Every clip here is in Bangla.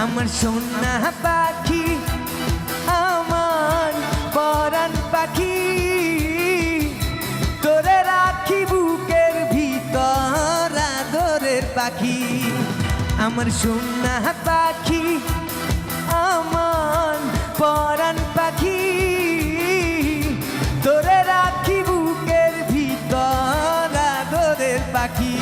আমার সোনা পাখি, আমার পরাণ পাখি, তোরে রাখি বুকের ভিতর আদরের পাখি। আমার সোনা পাখি, আমার পরাণ পাখি, তোরে রাখি বুকের ভিতর আদরের পাখি।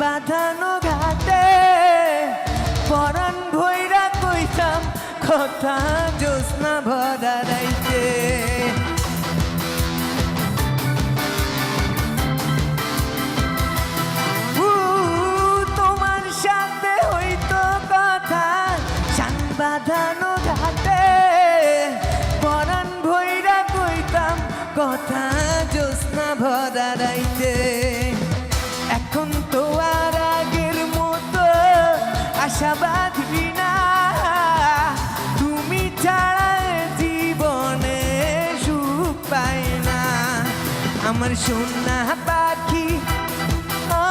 বাঁধানো ঘাটে পরাণ ভৈরা কইতাম কথা জ্যোৎস্না ভরা রাইতে। তোমার সাথে হইতো কথা শান বাঁধানো ঘাটে পরাণ ভৈরা কইতাম কথা জ্যোৎস্না ভরা রাইতে। এখন তো আর আগের মতো আশা বাঁধবি না, তুমি ছাড়া জীবনে সুখ পাই না। আমার সোনা পাখি,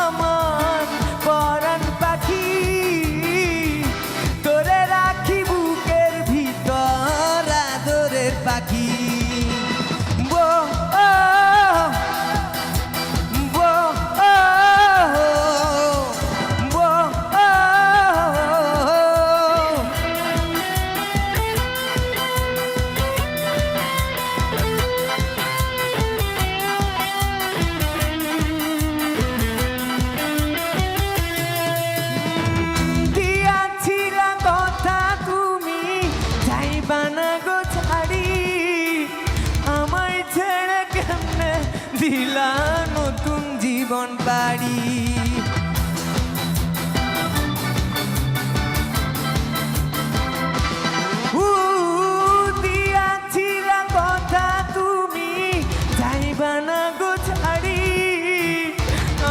আমার পরাণ পাখি, তোরে রাখি বুকের ভিতর আদরের পাখি। দিলা নতুন জীবন পাড়ি, দিয়াছিলা কথা তুমি যাইবা না গো ছাড়ি।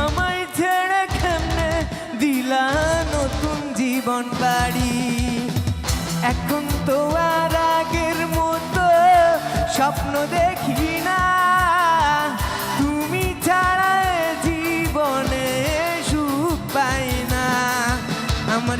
আমায় ছেড়ে কেমনে দিলা নতুন জীবন পাড়ি। এখন তো আর আগের মতো স্বপ্ন দেখি না, তুমি ছাড়া জীবনে সুখ পাই না। আমার